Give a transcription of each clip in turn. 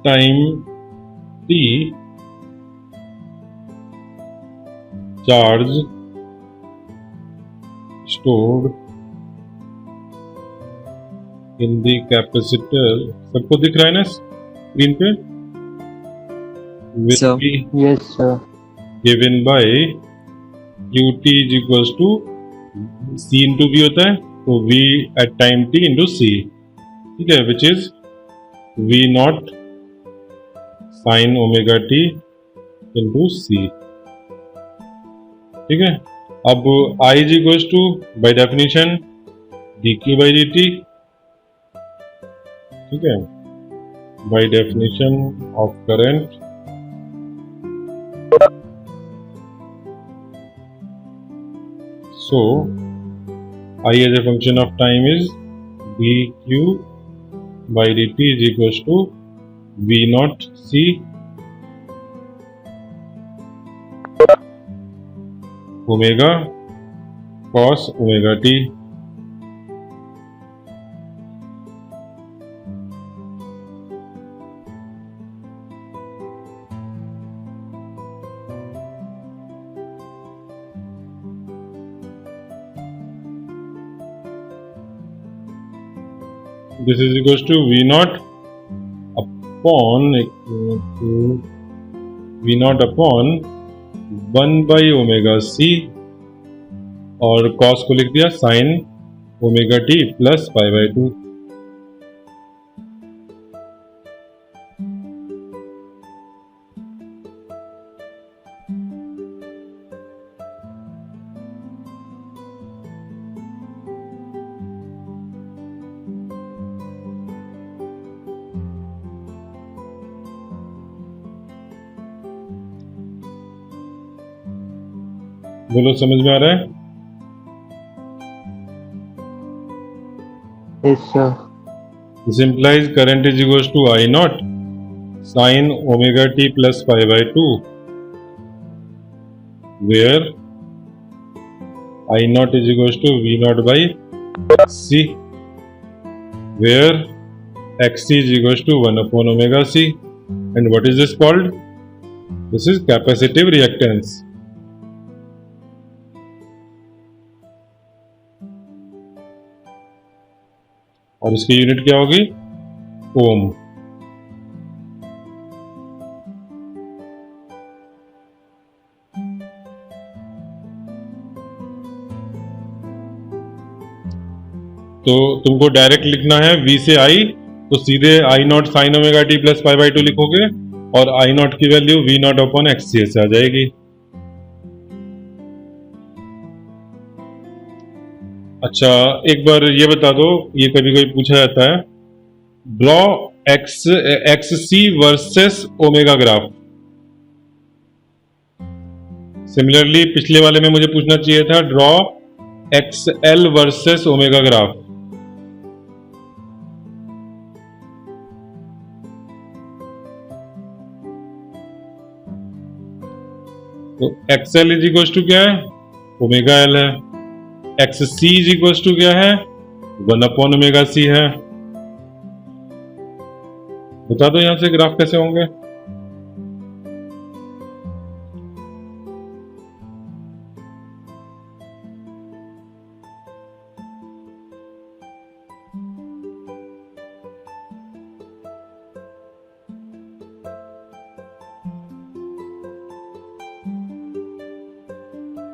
time t, charge stored in the capacitor, सबको दिख रहा है ना स्क्रीन पे, will Sir. be Yes, sir. given by qt is equals to c into v होता है, तो v at time t into c, ठीक है, which is v not sin omega t into c, ठीक है। अब I is equals to by definition dq by dt, ठीक है, by definition of current so I as a function of time is dq by dt is equals to v naught c omega cos omega t, this is equals to v naught upon v naught upon 1 by omega c, और cos को लिख दिया sin omega t plus pi by 2। बोलो समझ में आ रहा है? Yes, sir. This implies current is equals to I naught sin omega t plus pi by 2, where I naught is equals to v naught by c, where xc is equals to 1 upon omega c, and what is this called? This is capacitive reactance. और इसकी unit क्या होगी? ओम। तो तुमको direct लिखना है v से i, तो सीधे i not sine omega T plus pi by 2 लिखोगे, और i नॉट की value v not upon x से आ जाएगी। अच्छा, एक बार ये बता दो, ये कभी कभी पूछा जाता है, draw X C versus omega graph. Similarly पिछले वाले में मुझे पूछना चाहिए था draw X L versus omega graph. तो X L is equal to क्या है? ओमेगा एल है। X C is equal to क्या है? 1 अपॉन ओमेगा सी है। बता दो यहां से ग्राफ कैसे होंगे?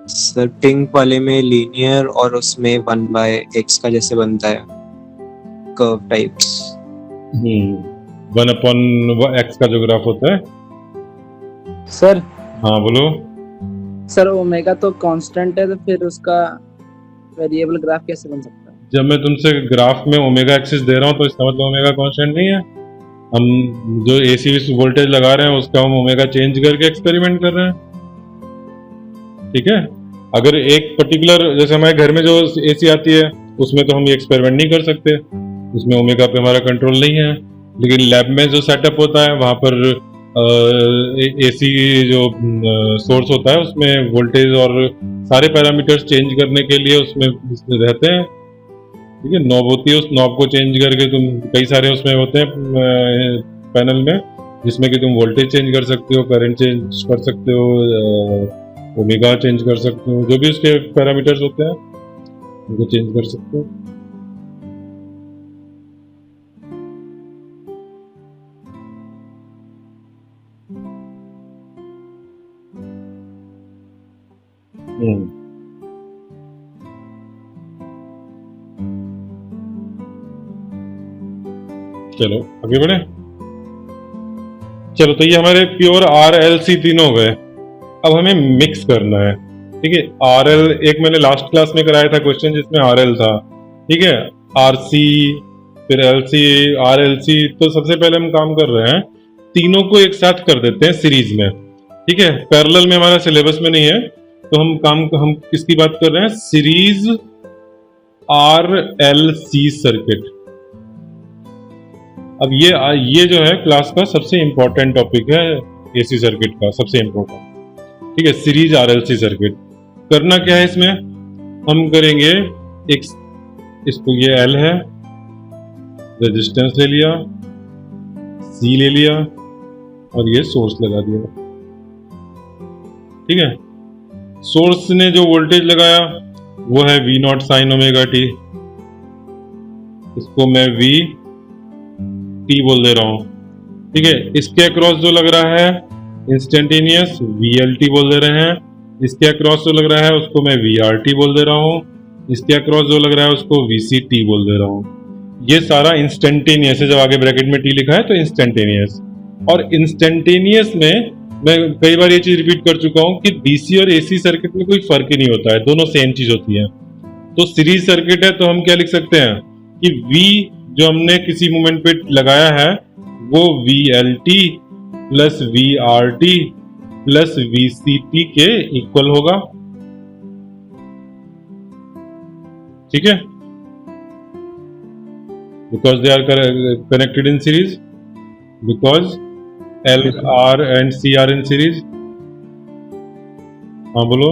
सर पिंक वाले में लीनियर और उसमें 1/x का जैसे बनता है कर्व टाइप्स। 1 अपॉन एक्स का जो ग्राफ होता है। सर हाँ बोलो। सर ओमेगा तो कांस्टेंट है, तो फिर उसका वेरिएबल ग्राफ कैसे बन सकता है? जब मैं तुमसे ग्राफ में ओमेगा एक्सिस दे रहा हूँ तो इसका मतलब ओमेगा कांस्टेंट नहीं है। हम जो एसी वोल्टेज लगा रहे हैं उसका हम ओमेगा चेंज करके एक्सपेरिमेंट कर रहे हैं, ठीक है। अगर एक पर्टिकुलर, जैसे हमारे घर में जो एसी आती है उसमें तो हम ये एक्सपेरिमेंट नहीं कर सकते, उसमें ओमेगा पे हमारा कंट्रोल नहीं है। लेकिन लैब में जो सेटअप होता है वहाँ पर एसी जो सोर्स होता है उसमें वोल्टेज और सारे पैरामीटर्स चेंज करने के लिए उसमें रहते हैं, ठीक है। नॉब होती है, उस नॉब को चेंज करके तुम कई सारे उसमें होते हैं पैनल में, जिसमें कि तुम वोल्टेज चेंज कर सकते हो, करंट चेंज कर सकते हो, ओमेगा चेंज कर सकते हो, जो भी उसके पैरामीटर्स होते हैं उनको चेंज कर सकते हो। हम्म, चलो आगे बढ़े। चलो, तो ये हमारे प्योर आर एल सी तीनों हो गए। अब हमें मिक्स करना है। ठीक है, आर एल एक मैंने लास्ट क्लास में कराया था क्वेश्चन जिसमें आर एल था। ठीक है, आर सी, फिर L C, R L C. तो सबसे पहले हम काम कर रहे हैं, तीनों को एक साथ कर देते हैं सीरीज में। ठीक है, पैरेलल में हमारा सिलेबस में नहीं है, तो हम किसकी बात कर रहे हैं? Series R L C circuit. अब ये जो है क्लास का सबसे इंपॉर्टेंट टॉपिक है, एसी सर्किट का सबसे इंपॉर्टेंट। ठीक है, सीरीज आरएलसी सर्किट। करना क्या है इसमें? हम करेंगे एक, इसको ये एल है, रेजिस्टेंस ले लिया, सी ले लिया और ये सोर्स लगा दिया। ठीक है, सोर्स ने जो वोल्टेज लगाया वो है V naught sine omega T, इसको मैं वी टी बोल दे रहा हूं। ठीक है, इसके अक्रॉस जो लग रहा है इंस्टेंटेनियस वीएलटी बोल दे रहे हैं। इसके अक्रॉस जो लग रहा है उसको मैं वीआरटी बोल दे रहा हूं। इसके अक्रॉस जो लग रहा है उसको वीसीटी बोल दे रहा हूं। ये सारा इंस्टेंटेनियस है, जब आगे ब्रैकेट में टी लिखा है तो इंस्टेंटेनियस। और इंस्टेंटेनियस में मैं कई बार ये चीज रिपीट कर चुका हूं कि डीसी और एसी सर्किट में कोई फर्क ही नहीं होता है, दोनों सेम चीज होती है। तो सीरीज सर्किट है तो हम क्या लिख सकते हैं कि वी जो हमने किसी मोमेंट पे लगाया है वो V L T plus V R T plus V C T के इक्वल होगा। ठीक है, because they are connected in series, because L R and C are in series. हाँ बोलो।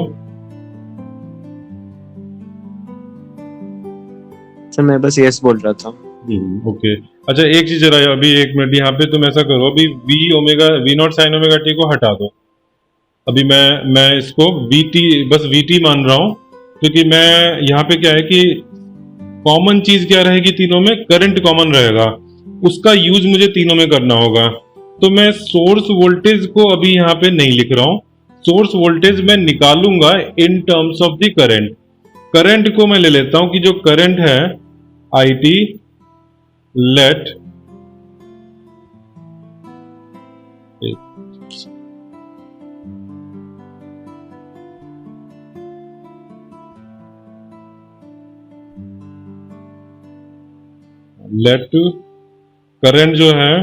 सर मैं बस यस बोल रहा था। ओके, अच्छा एक चीज जरा, अभी एक मिनट यहाँ पे तुम ऐसा करो, अभी V omega V naught sine omega T को हटा दो। अभी मैं इसको वी टी, बस वी टी मान रहा हूँ, क्योंकि मैं यहाँ पे क्या है कि कॉमन चीज क्या रहेगी तीनों में? करंट कॉमन रहेगा, उसका यूज मुझे तीनों में करना होगा। तो मैं सोर्स वोल्टेज को अभी यहाँ पे नहीं लिख रहा हूँ, सोर्स वोल्टेज मैं निकालूंगा in terms of the current. Current को मैं ले लेता हूं कि जो करंट है आई टी, लेट करंट जो है,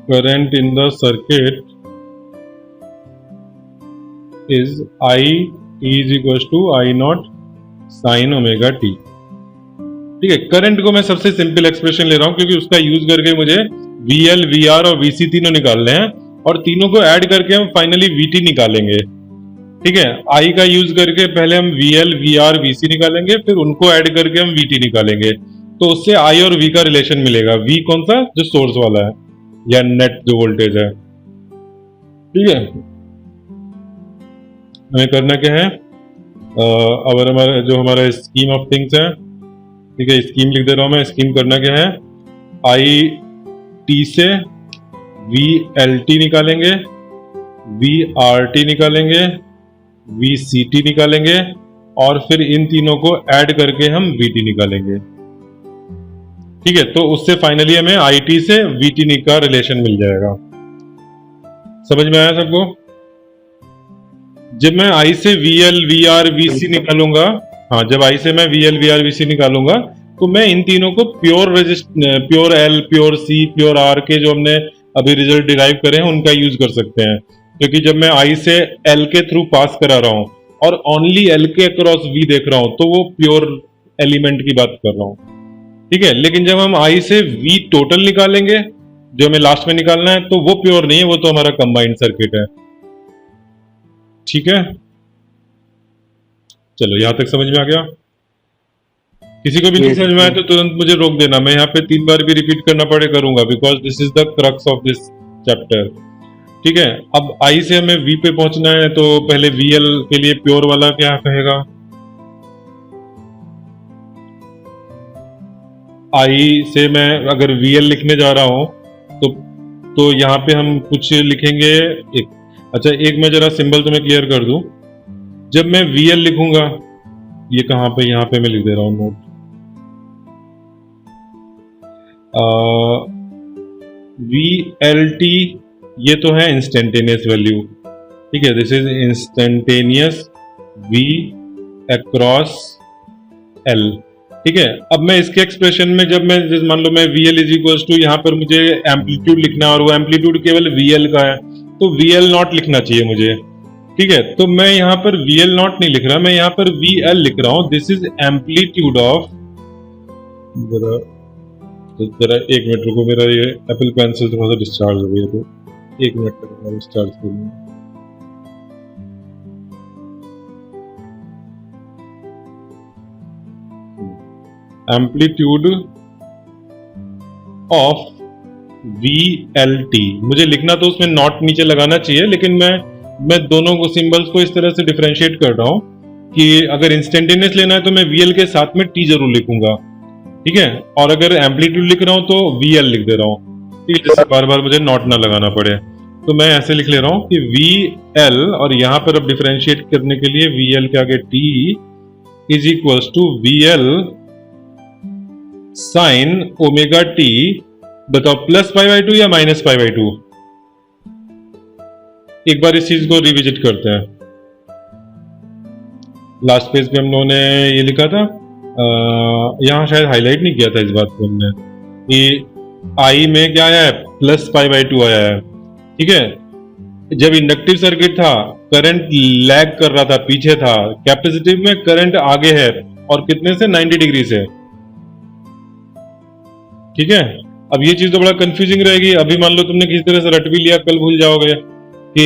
current in the circuit is I T is equal to I naught sine omega T. ठीक है, करंट को मैं सबसे सिंपल एक्सप्रेशन ले रहा हूं क्योंकि उसका यूज करके मुझे VL, VR और VC तीनों निकालने हैं, और तीनों को ऐड करके हम फाइनली VT निकालेंगे। ठीक है, I का यूज करके पहले हम VL, VR, VC निकालेंगे, फिर उनको ऐड करके हम VT निकालेंगे। तो उससे I और V का रिलेशन मिलेगा। V कौन सा? जो सोर्स वाला है या नेट जो वोल्टेज है। ठीक है, हमें करना क्या है? अब हमारा स्कीम ऑफ थिंग्स है। ठीक है, स्कीम लिख दे रहा हूं मैं। स्कीम करना क्या है? आई टी से वी एल टी निकालेंगे, वी आर टी निकालेंगे, वी सी टी निकालेंगे, और फिर इन तीनों को ऐड करके हम वी टी निकालेंगे। ठीक है, तो उससे फाइनली हमें आई टी से वी टी का रिलेशन मिल जाएगा। समझ में आया सबको? जब मैं आई से V L, V R, V C निकालूंगा, हाँ, जब आई से मैं V L, V R, V C निकालूंगा तो मैं इन तीनों को pure L, pure C, pure R के जो हमने अभी रिजल्ट डिराइव करे हैं उनका यूज कर सकते हैं। क्योंकि जब मैं आई से एल के थ्रू पास करा रहा हूं और ओनली एल के अक्रॉस वी देख रहा हूं तो वो प्योर एलिमेंट की बात कर रहा हूं। ठीक है, लेकिन जब हम आई से वी टोटल निकालेंगे, जो हमें लास्ट में निकालना है, तो वो प्योर नहीं है, वो तो हमारा कंबाइंड सर्किट है। ठीक है, चलो यहां तक समझ में आ गया? किसी को भी नहीं Yes, समझ में आए sir. तो तुरंत मुझे रोक देना, मैं यहाँ पे 3 बार भी रिपीट करना पड़े करूंगा, because this is the crux of this chapter. ठीक है, अब आई से हमें वी पे पहुंचना है, तो पहले वीएल के लिए प्योर वाला क्या कहेगा? आई से मैं अगर वीएल लिखने जा रहा हूं तो यहाँ पे हम कुछ लिखेंगे। अच्छा, एक मैं जरा सिंबल तुम्हें क्लियर कर दूं। जब मैं वीएल लिखूंगा, ये कहाँ पे, यहाँ पे मैं लिख दे रहा हूँ नोट, वी एल टी, ये तो है इंस्टेंटेनियस वैल्यू। ठीक है, this is instantaneous V across L. ठीक है, अब मैं इसके एक्सप्रेशन में जब मैं मान लो मैं V L is equal to, यहाँ पर मुझे एम्पलीट्यूड लिखना है और वो एम्पलीट्यूड केवल वी एल का है, तो वी एल नॉट लिखना चाहिए मुझे। ठीक है, तो मैं यहाँ पर वी एल नॉट नहीं लिख रहा, मैं यहाँ पर वी एल लिख रहा हूँ। दिस इज एम्पलीट्यूड ऑफ, जरा एक मिनट रुको, मेरा ये एप्पल पेंसिल थोड़ा सा डिस्चार्ज हो गया, तो एक मिनट तक मैं डिस्चार्ज करूँगा। Amplitude of we L T, मुझे लिखना तो उसमें नॉट नीचे लगाना चाहिए, लेकिन मैं दोनों को सिंबल्स को इस तरह से डिफरेंशिएट कर रहा हूं कि अगर इंस्टेंटेनियस लेना है तो मैं वीएल के साथ में टी जरूर लिखूंगा। ठीक है, और अगर एम्पलीट्यूड लिख रहा हूं तो वीएल लिख दे रहा हूं, ठीक है, जिससे बार बार मुझे नॉट ना लगाना पड़े। तो मैं ऐसे लिख ले रहा हूं कि वी एल, और यहां पर अब डिफरेंशिएट करने के लिए वी एल के आगे T is equal to V L sine omega T. बताओ, प्लस पाई बाई टू या माइनस पाई बाई टू? एक बार इस चीज को रिविजिट करते हैं। लास्ट पेज पे हम लोगों ने ये लिखा था, यहां शायद हाईलाइट नहीं किया था इस बात को हमने, कि आई में क्या आया है, प्लस पाई बाई टू आया है। ठीक है, जब इंडक्टिव सर्किट था करंट लैग कर रहा था, पीछे था, कैपेसिटिव में करंट आगे है, और कितने से, 90 डिग्री से। ठीक है, अब ये चीज तो बड़ा कंफ्यूजिंग रहेगी। अभी मान लो तुमने किसी तरह से रट भी लिया, कल भूल जाओगे कि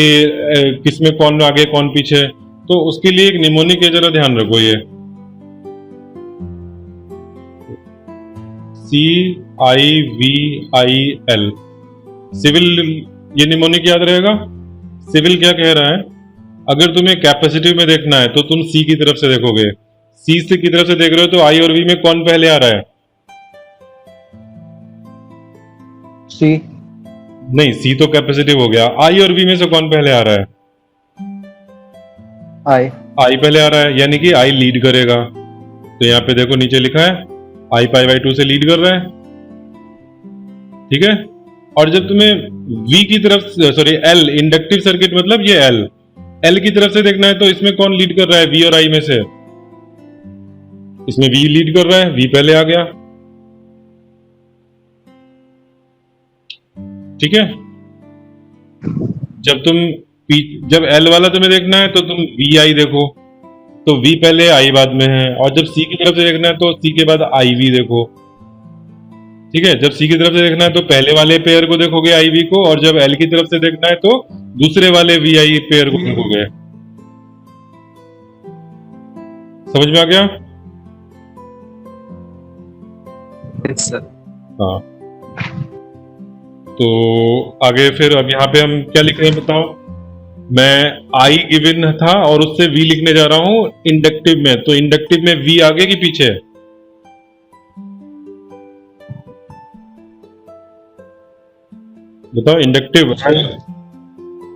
किसमें कौन आगे कौन पीछे, तो उसके लिए एक निमोनिक है, जरा ध्यान रखो। ये सी आई वी आई एल, सिविल, ये निमोनिक याद रहेगा। सिविल क्या कह रहा है, अगर तुम्हें कैपेसिटिव में देखना है तो तुम सी की तरफ से देखोगे, सी से की तरफ से देख रहे हो तो आई और वी में कौन पहले आ रहा है? सी। नहीं, सी तो कैपेसिटिव हो गया, आई और वी में से कौन पहले आ रहा है? आई। आई पहले आ रहा है, यानी कि आई लीड करेगा। तो यहाँ पे देखो नीचे लिखा है आई पाई बाई टू से लीड कर रहा है। ठीक है, और जब तुम्हें वी की तरफ, सॉरी एल, इंडक्टिव सर्किट मतलब ये एल, एल की तरफ से देखना है तो इसमें कौन लीड कर रहा है, वी और आई में से? इसमें वी लीड कर रहा है, वी पहले आ गया। ठीक है, जब एल वाला तुम्हें देखना है तो तुम वी आई देखो, तो वी पहले आई बाद में है, और जब सी की तरफ से देखना है तो सी के बाद आई वी देखो। ठीक है, जब सी की तरफ से देखना है तो पहले वाले पेयर को देखोगे आई वी को, और जब एल की तरफ से देखना है तो दूसरे वाले वी आई पेयर को देखोगे। समझ में आ गया? Yes sir. हाँ, तो आगे फिर अब यहाँ पे हम क्या लिख रहे हैं बताओ। मैं आई गिवन था और उससे वी लिखने जा रहा हूं इंडक्टिव में, तो इंडक्टिव में वी आगे की पीछे? बताओ, इंडक्टिव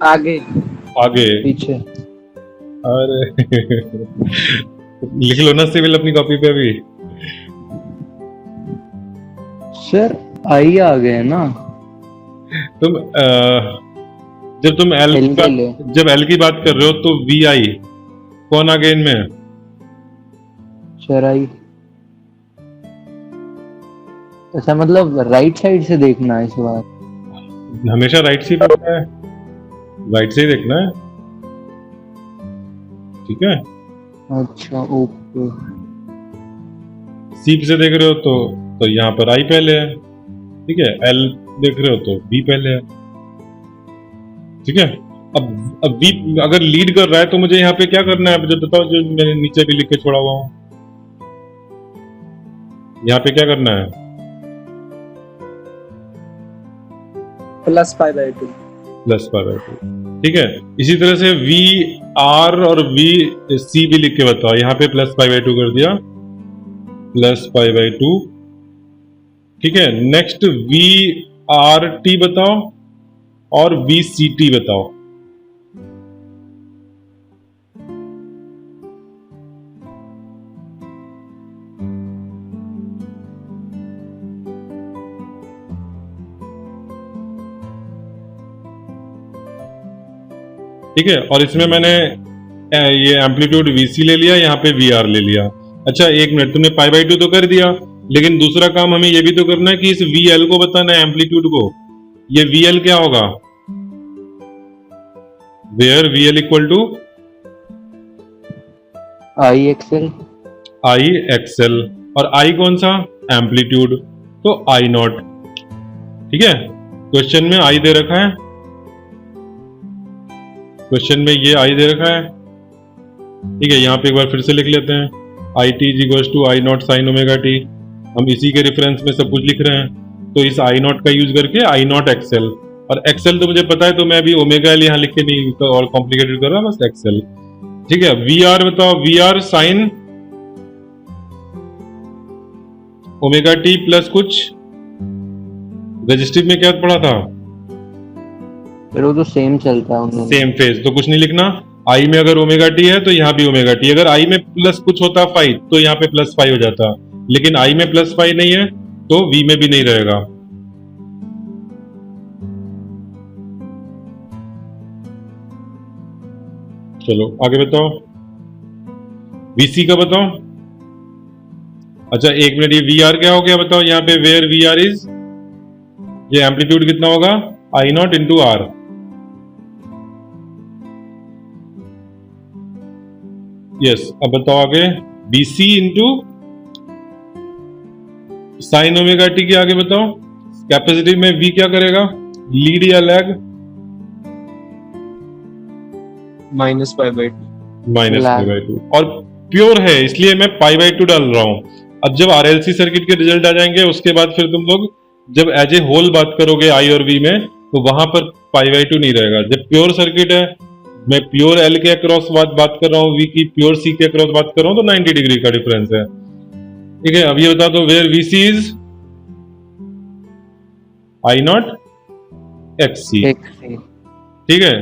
आगे आगे पीछे। अरे लिख लो ना सिविल अपनी कॉपी पे अभी। सर आई आ गए ना। तुम जब तुम जब एल की बात कर रहे हो तो वी आई कौन आ गया इनमें? Sir I. अच्छा, मतलब राइट साइड से देखना है इस बार? हमेशा राइट से देखना है, राइट से ही देखना है। ठीक है, अच्छा ओके। सी से देख रहे हो तो यहाँ पर आई पहले है। ठीक है, एल देख रहे हो तो बी पहले है। ठीक है, अब बी अगर लीड कर रहा है तो मुझे यहाँ पे क्या करना है, जो बताओ, जो मैंने नीचे भी लिख के छोड़ा हुआ हूँ। यहाँ पे क्या करना है? Plus pi by 2। Plus pi by 2। ठीक है, इसी तरह से वी आर और वी सी भी लिख के बताओ। यहाँ पे प्लस पाई बाई 2 कर दिया, प्लस पाई बाई 2। ठीक है, नेक्स्ट वी आर टी बताओ और वी सी टी बताओ। ठीक है, और इसमें मैंने ये एम्पलीट्यूड वीसी ले लिया, यहाँ पे वी आर ले लिया। अच्छा एक मिनट, तुमने पाई बाई 2 तो कर दिया, लेकिन दूसरा काम हमें ये भी तो करना है कि इस वी एल को बताना है, एम्पलीट्यूड को। ये वी एल क्या होगा? Where V L equal to I XL. I XL, और आई कौन सा? एम्पलीट्यूड, तो आई नॉट। ठीक है, क्वेश्चन में आई दे रखा है, क्वेश्चन में ये आई दे रखा है। ठीक है, यहाँ पे एक बार फिर से लिख लेते हैं, I T is equal to I naught sine omega T. हम इसी के रेफरेंस में सब कुछ लिख रहे हैं, तो इस आई नॉट का यूज करके आई नॉट एक्सएल, और एक्सएल तो मुझे पता है, तो मैं अभी ओमेगा एल यहाँ लिख के नहीं तो और कॉम्प्लिकेटेड कर रहा, बस एक्सएल। ठीक है, वी आर बताओ, V R sine omega T plus कुछ, रजिस्टिव में क्या पढ़ा था? फिर वो तो सेम चलता है उनमें। सेम फेज, तो कुछ नहीं लिखना। आई में अगर ओमेगा टी है तो यहाँ भी ओमेगा टी, अगर आई में प्लस कुछ होता 5 तो यहाँ पे प्लस 5 हो जाता, लेकिन आई में प्लस 5 नहीं है तो वी में भी नहीं रहेगा। चलो आगे बताओ, वीसी का बताओ। अच्छा एक मिनट, ये वी आर क्या हो गया बताओ? यहाँ पे वेयर वी आर इज, ये एम्पलीट्यूड कितना होगा? आई नॉट इंटू आर। यस, अब बताओ आगे, BC into sine omega T के आगे बताओ, कैपेसिटी में V क्या करेगा? लीड या lag? Minus pi by 2। Minus Lag। Pi by 2, और प्योर है इसलिए मैं पाई बाई 2 डाल रहा हूं। अब जब RLC सर्किट के रिजल्ट आ जाएंगे उसके बाद फिर तुम लोग जब एज ए होल बात करोगे I और V में, तो वहां पर पाई बाई 2 नहीं रहेगा। जब प्योर सर्किट है, मैं प्योर L के अक्रॉस बात कर रहा हूँ, V की प्योर C के अक्रॉस बात कर रहा हूँ, तो 90 डिग्री का डिफरेंस है। ठीक है, अब ये बता दो, where VC is I naught XC। ठीक है,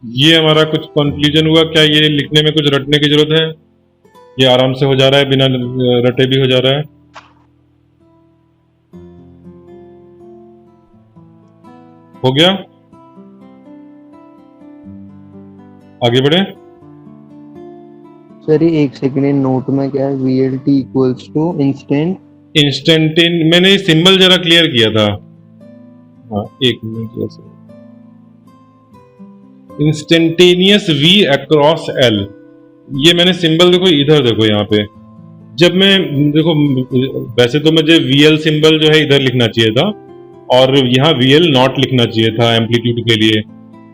ये हमारा कुछ कंक्लूजन हुआ क्या? ये लिखने में कुछ रटने की जरूरत है? ये आराम से हो जा रहा है, बिना रटे भी हो जा रहा है। हो गया, आगे बढ़े। सर ये एक सेकंड, नोट में क्या है? VLT equals to instant. मैंने सिंबल जरा क्लियर किया था। हाँ एक मिनट, जैसे इंस्टेंटेनियस V अक्रॉस L, ये मैंने सिंबल देखो, इधर देखो यहाँ पे, जब मैं देखो, वैसे तो मुझे VL सिंबल जो है इधर लिखना चाहिए था, और यहाँ VL नॉट लिखना चाहिए था एम्पलीट्यूड के लिए,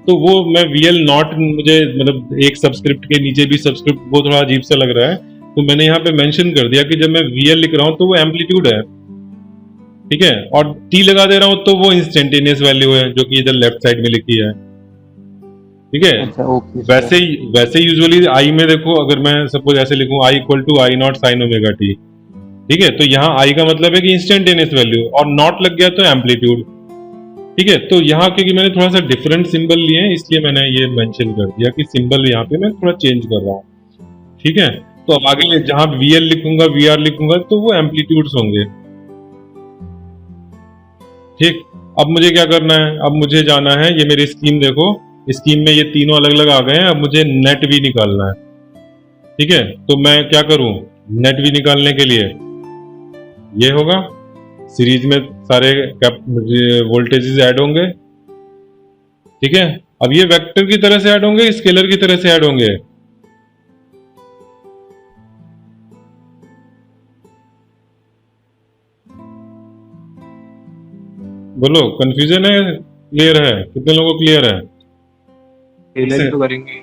तो वो मैं VL नॉट, मुझे मतलब एक सबस्क्रिप्ट के नीचे भी सबस्क्रिप्ट, वो थोड़ा अजीब सा लग रहा है, तो मैंने यहाँ पे मेंशन कर दिया कि जब मैं VL लिख रहा हूँ तो वो एम्पलीट्यूड है। ठीक है, और T लगा दे रहा हूँ तो वो इंस्टेंटेनियस वैल्यू है जो कि इधर लेफ्ट साइड में लिखी है। ठीक है, अच्छा, ओके। वैसे यूजुअली आई में देखो, अगर मैं सपोज ऐसे लिखूं, I equal to I naught sine omega T, ठीक है, तो यहाँ आई का मतलब है कि इंस्टेंटेनियस वैल्यू, और नॉट लग गया तो एम्पलीट्यूड। ठीक है, तो यहाँ क्योंकि मैंने थोड़ा सा डिफरेंट सिंबल लिए हैं, इसलिए मैंने ये मेंशन कर दिया कि सिंबल यहाँ पे मैं थोड़ा चेंज कर रहा हूँ। ठीक है, तो अब आगे जहां VL लिखूंगा, VR लिखूंगा, तो वो एम्पलीट्यूड्स होंगे। ठीक, अब मुझे क्या करना है? अब मुझे जाना है, ये मेरी स्कीम देखो, स्कीम में ये तीनों अलग अलग आ गए हैं, अब मुझे नेट भी निकालना है। ठीक है, तो मैं क्या करूं? नेट भी निकालने के लिए ये होगा, सीरीज में सारे वोल्टेजेस ऐड होंगे। ठीक है, अब ये वेक्टर की तरह से ऐड होंगे, स्केलर की तरह से ऐड होंगे। बोलो, कंफ्यूजन है, क्लियर है? कितने लोगों को क्लियर है? तो करेंगे।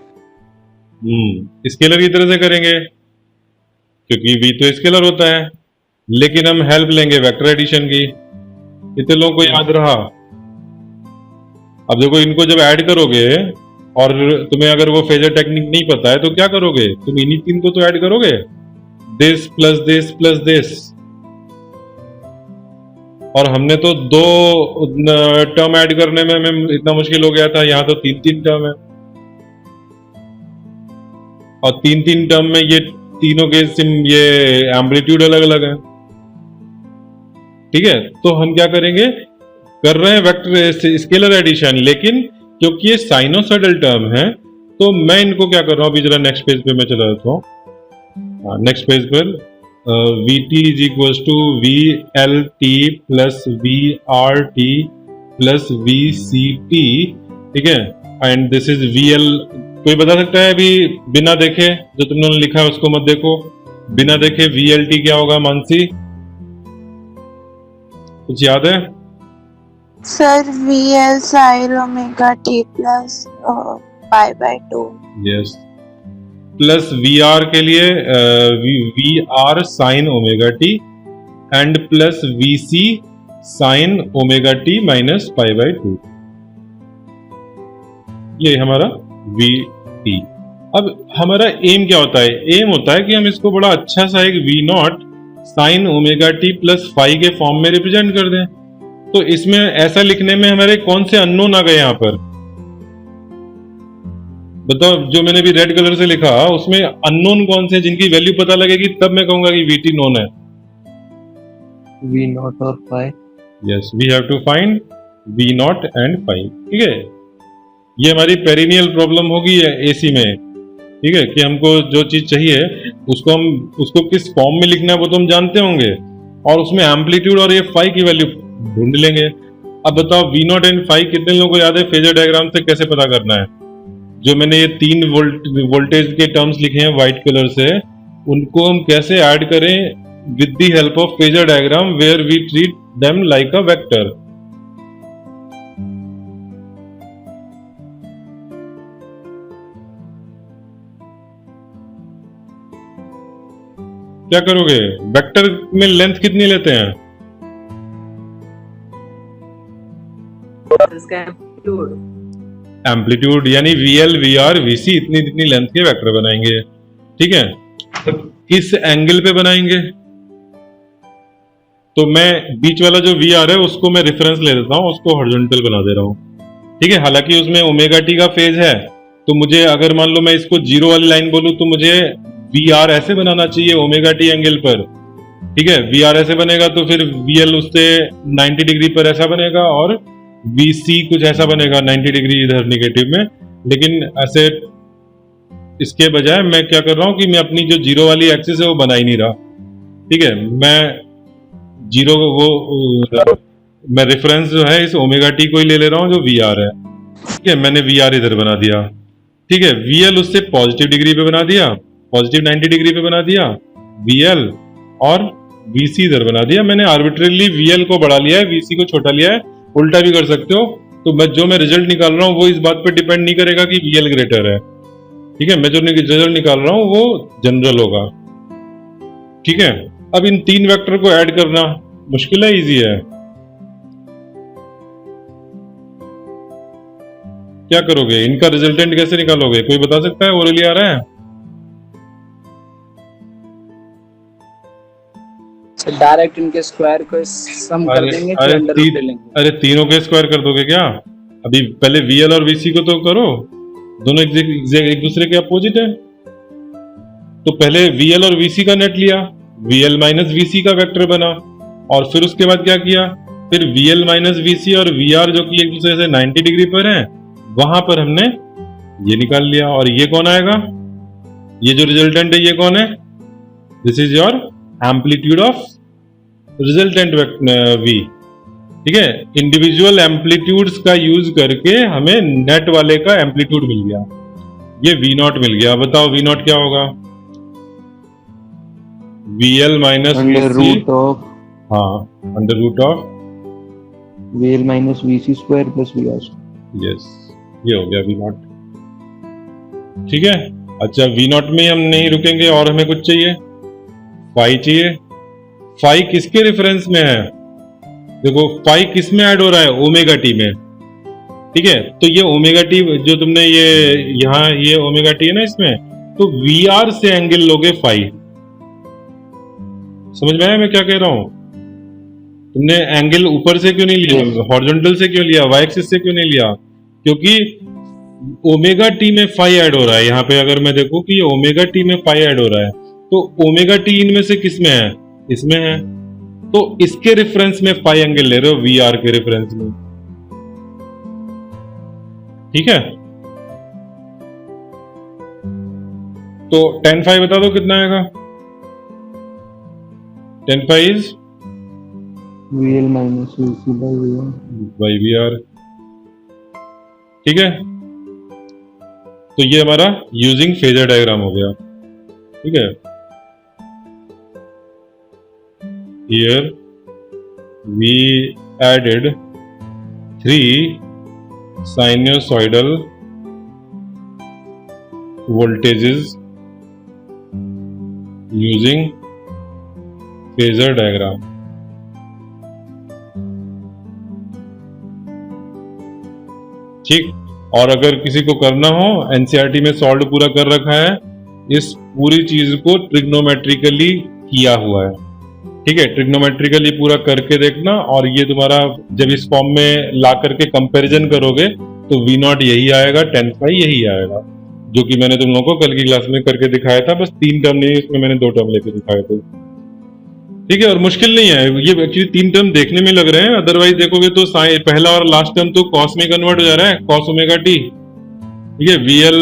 स्केलर की तरह से करेंगे, क्योंकि V तो स्केलर होता है। लेकिन हम हेल्प लेंगे वेक्टर एडिशन की। इतने लोगों को याद रहा। अब देखो इनको जब ऐड करोगे और तुम्हें अगर वो फेजर टेक्निक नहीं पता है तो क्या करोगे, तुम इन्हीं तीन को तो ऐड करोगे, this plus this plus this. और हमने तो दो टर्म ऐड करने में हमें इतना मुश्किल हो गया था, यहां तो तीन तीन टर्म है और तीन तीन टर्म में ये तीनों के ये एम्पलीट्यूड अलग अलग है। ठीक है, तो हम क्या करेंगे, कर रहे हैं वेक्टर स्केलर एडिशन, लेकिन क्योंकि ये साइनोसॉइडल टर्म है तो मैं इनको क्या कर रहा हूं, अभी जरा नेक्स्ट पेज पे मैं चला जाता हूं। नेक्स्ट पेज पर V T is equal to V L T plus V R T plus V C T. ठीक है, and this is V L. कोई बता सकता है अभी बिना देखे, जो तुमने लिखा है उसको मत देखो, बिना देखे वी एल टी क्या होगा? मानसी कुछ याद है? Sir V L sine omega T plus pi by 2। Yes, plus V R के लिए V R sine omega T and plus V C sine omega T minus pi by 2। ये हमारा we T. अब हमारा एम क्या होता है? M होता है कि हम इसको बड़ा अच्छा सा एक V naught sine omega T plus phi के फॉर्म में रिप्रेजेंट कर दें। तो इसमें ऐसा लिखने में हमारे कौन से अननोन आ गए यहां पर बताओ? जो मैंने भी रेड कलर से लिखा उसमें अननोन कौन से, जिनकी वैल्यू पता लगेगी तब मैं कहूंगा कि वीटी नोन है। वी नॉट और phi. Yes, we have to find V naught and phi. ठीक है, ये हमारी पेरिनियल प्रॉब्लम होगी एसी में। ठीक है, कि हमको जो चीज चाहिए उसको किस फॉर्म में लिखना है वो तो हम जानते होंगे, और उसमें एम्पलीट्यूड और ये फाई की वैल्यू ढूंढ लेंगे। अब बताओ वी नॉट एंड फाई कितने लोगों को याद है फेजर डायग्राम से कैसे पता करना है? जो मैंने ये तीन वोल्टेज के टर्म्स लिखे हैं व्हाइट कलर से, उनको हम कैसे ऐड करें with the help of phasor diagram where we treat them like a vector. क्या करोगे? वेक्टर में लेंथ कितनी लेते हैं? इसका एम्पलीट्यूड एम्पलीट्यूड यानी VL, VR, VC इतनी इतनी लेंथ के वेक्टर बनाएंगे। ठीक है, तो किस एंगल पे बनाएंगे? तो मैं बीच वाला जो VR है उसको मैं रेफरेंस ले लेता हूं, उसको हॉरिजॉन्टल बना दे रहा हूं। ठीक है, हालांकि उसमें ओमेगा टी का फेज है, तो मुझे अगर मान लो मैं इसको जीरो वाली लाइन बोलूं तो मुझे VR ऐसे बनाना चाहिए ओमेगा टी एंगल पर। ठीक है, VR ऐसे बनेगा तो फिर VL उससे 90 डिग्री पर ऐसा बनेगा और VC कुछ ऐसा बनेगा 90 डिग्री इधर निगेटिव में। लेकिन ऐसे इसके बजाय मैं क्या कर रहा हूं कि मैं अपनी जो जीरो वाली एक्सिस है वो बना ही नहीं रहा। ठीक है, मैं जीरो मैं रेफरेंस जो है इस ओमेगा टी को ही ले ले रहा हूं जो VR है। ठीक है, मैंने VR इधर बना दिया। ठीक है, VL उससे पॉजिटिव डिग्री पे बना दिया, पॉजिटिव 90 डिग्री पे बना दिया VL, और VC इधर बना दिया। मैंने आर्बिट्रेरली VL को बढ़ा लिया है, VC को छोटा लिया है। उल्टा भी कर सकते हो। तो मैं रिजल्ट निकाल रहा हूं वो इस बात पर डिपेंड नहीं करेगा कि VL ग्रेटर है। ठीक है, मैं जो रिजल्ट निकाल रहा हूं वो जनरल होगा। ठीक है, अब इन तीन वेक्टर को ऐड करना मुश्किल है, इजी है? क्या करोगे? इनका रिजल्टेंट कैसे निकालोगे? कोई बता सकता है? ओरली आ रहा है? डायरेक्ट इनके स्क्वायर को सम कर देंगे फिर अंडर रूट ले लेंगे। अरे तीनों के स्क्वायर कर दोगे क्या? अभी पहले VL और VC को तो करो, दोनों एक दूसरे के अपोजिट है। तो पहले VL और VC का नेट लिया, VL माइनस VC का वेक्टर बना, और फिर उसके बाद क्या किया? फिर VL माइनस VC और VR जो कि एक दूसरे से 90 डिग्री पर है वहां पर हमने ये निकाल लिया। और ये कौन आएगा? ये जो रिजल्टेंट है ये कौन है? This is your amplitude of resultant V। ठीक है, इंडिविजुअल एम्पलीट्यूड्स का यूज करके हमें नेट वाले का एम्पलीट्यूड मिल गया, ये V नॉट मिल गया। बताओ V नॉट क्या होगा? VL minus under root of, हाँ, under root of VL minus VC square plus VR। Yes, ये हो गया V नॉट। ठीक है, अच्छा V नॉट में हम नहीं रुकेंगे और हमें कुछ चाहिए, फाई चाहिए। फाई किसके रेफरेंस में है? देखो फाई किस में ऐड हो रहा है? ओमेगा टी में। ठीक है, तो ये ओमेगा टी जो तुमने ये यहाँ ये ओमेगा टी है ना इसमें, तो वी आर से एंगल लोगे फाई। समझ में आया मैं क्या कह रहा हूं? तुमने एंगल ऊपर से क्यों नहीं लिया, हॉरिजॉन्टल से क्यों लिया, वाई एक्सिस से क्यों नहीं लिया? क्योंकि ओमेगा टी में फाई ऐड हो रहा है। यहाँ पे अगर मैं देखूं कि ये ओमेगा टी में फाई ऐड हो रहा है, तो ओमेगा टी इनमें से किस में है? इसमें है। तो इसके रेफरेंस में फाई एंगल ले रहे हो, वी आर के रेफरेंस में। ठीक है, तो tan फाई बता दो कितना आएगा? tan phi is VL minus VC by VR। By V R. ठीक है, तो ये हमारा यूजिंग फेजर डायग्राम हो गया। ठीक है, here we added 3 sinusoidal voltages using phasor diagram। ठीक, और अगर किसी को करना हो, एनसीईआरटी में सॉल्व पूरा कर रखा है, इस पूरी चीज को ट्रिग्नोमेट्रिकली किया हुआ है। ठीक है, ट्रिग्नोमेट्रिकली पूरा करके देखना, और ये तुम्हारा जब इस फॉर्म में ला करके कंपैरिजन करोगे तो वी नॉट यही आएगा, tan फाई यही आएगा, जो कि मैंने तुम लोगों को कल की क्लास में करके दिखाया था। बस 3 टर्म नहीं, इसमें मैंने 2 टर्म लेके दिखाए थे। ठीक है, और मुश्किल नहीं है ये, एक्चुअली 3 टर्म देखने में लग रहे हैं, अदरवाइज देखोगे तो पहला और लास्ट टर्म तो कॉस में कन्वर्ट हो जा रहा है, कॉस ओमेगा टी। ठीक है, VL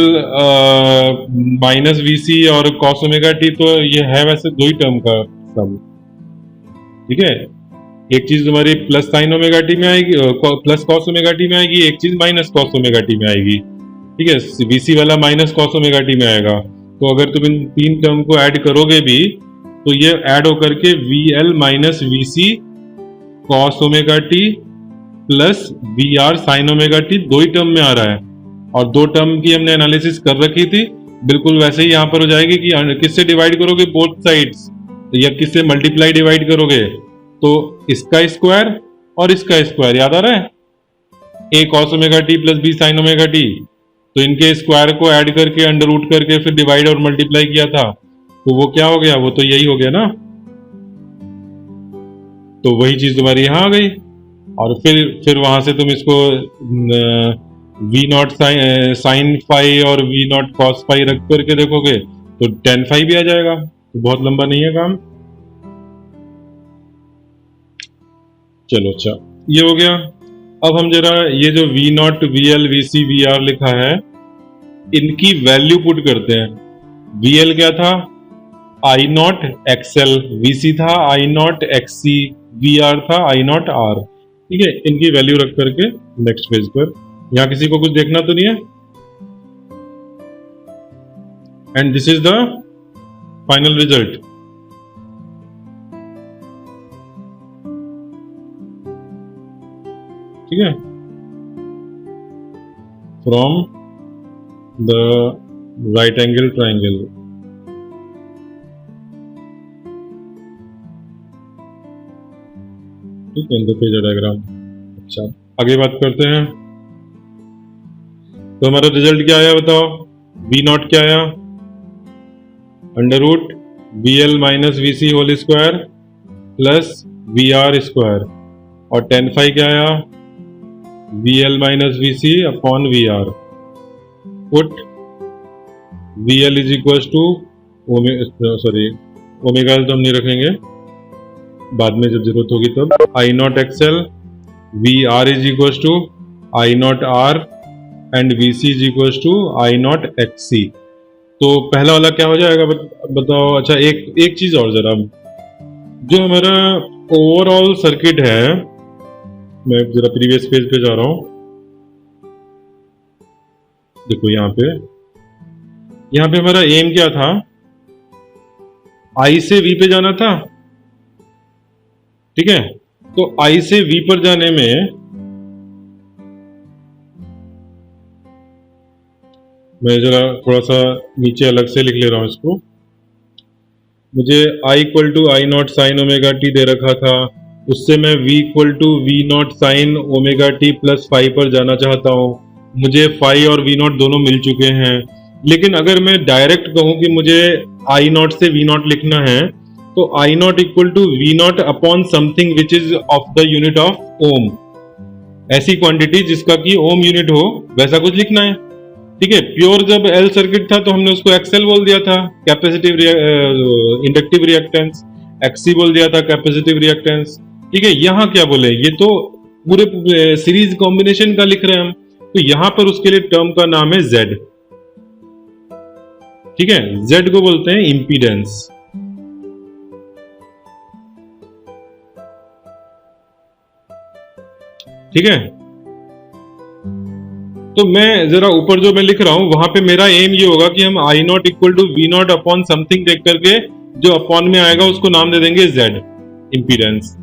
माइनस VC और कॉस ओमेगा टी, तो ये है वैसे 2 ही टर्म का सम। ठीक है, एक चीज तुम्हारी प्लस साइन ओमेगा टी में आएगी, प्लस कॉस ओमेगा टी में आएगी, एक चीज माइनस कॉस ओमेगा टी में आएगी। ठीक है, VC वाला माइनस कॉस ओमेगा टी में आएगा। तो अगर तुम इन 3 टर्म को ऐड करोगे भी, तो ये ऐड होकर के VL minus VC cos omega T plus VR sign omega T 2 ही टर्म में आ रहा है, और 2 टर्म की हमने एनालिसिस कर रखी थी। बिल्कुल वैसे ही यहाँ पर हो जाएगी कि किससे डिवाइड करोगे, बोथ साइड्स, या किससे मल्टीप्लाई डिवाइड करोगे, तो इसका स्क्वायर और इसका स्क्वायर, याद आ रहा है, a cos omega T plus b sin omega T, तो इनके स्क्वायर को ऐड करके अंडर रूट करके फिर डिवाइड और मल्टीप्लाई किया था, तो वो क्या हो गया, वो तो यही हो गया ना। तो वही चीज तुम्हारी यहाँ आ गई, और फिर वहां से तुम इसको वी नॉट साइन फाई और वी नॉट कॉस फाई रख करके देखोगे तो tan फाई भी आ जाएगा। तो बहुत लंबा नहीं है काम। चलो अच्छा, ये हो गया। अब हम जरा ये जो V naught VL VC VR लिखा है, इनकी वैल्यू पुट करते हैं। VL क्या था, I नॉट XL, VC था I नॉट XC, VR था I नॉट R। ठीक है, इनकी वैल्यू रख करके नेक्स्ट पेज पर, यहां किसी को कुछ देखना तो नहीं है, and this is the final result. ठीक है, from the right angle triangle. ठीक है, इन द फेजर डायग्राम। अच्छा, आगे बात करते हैं। तो हमारा रिजल्ट क्या आया बताओ? वी नॉट क्या आया, under root VL minus VC whole square plus VR square, और tan फाई क्या आया, VL minus VC upon VR। Put VL is equal to omega तो हम नहीं रखेंगे, बाद में जब जरूरत होगी तब, I naught XL, VR is equal to I naught R and VC is equal to I naught XC। तो पहला वाला क्या हो जाएगा बताओ? अच्छा, एक चीज और जरा, जो हमारा ओवरऑल सर्किट है, मैं जरा प्रीवियस पेज पे जा रहा हूं। देखो यहाँ पे हमारा एम क्या था, I से V पे जाना था। ठीक है, तो I से V पर जाने में मैं जरा थोड़ा सा नीचे अलग से लिख ले रहा हूं इसको। मुझे I equal to I naught sine omega T दे रखा था, उससे मैं V equal to V naught sine omega T plus five पर जाना चाहता हूँ। मुझे फाइव और V नॉट दोनों मिल चुके हैं, लेकिन अगर मैं डायरेक्ट कहूँ कि मुझे I नॉट से V नॉट लिखना है, तो I naught equal to V naught upon something which is of the unit of ohm. ऐसी क्वांटिटी जिसका कि ओम यूनिट हो वैसा कुछ लिखना है। ठीक है, प्योर जब एल सर्किट था तो हमने उसको एक्सएल बोल दिया था, कैपेसिटिव इंडक्टिव रिएक्टेंस, एक्सी बोल दिया था कैपेसिटिव रिएक्टेंस। ठीक है, यहाँ क्या बोले, ये तो पूरे सीरीज कॉम्बिनेशन का लिख रहे हैं हम, तो यहां पर उसके लिए टर्म का नाम है जेड। ठीक है, जेड को बोलते हैं इंपीडेंस। ठीक है, तो मैं जरा ऊपर जो मैं लिख रहा हूं वहां पे मेरा एम ये होगा कि हम I naught equal to V naught upon something देख करके जो अपॉन में आएगा उसको नाम दे देंगे जेड, इंपीडेंस।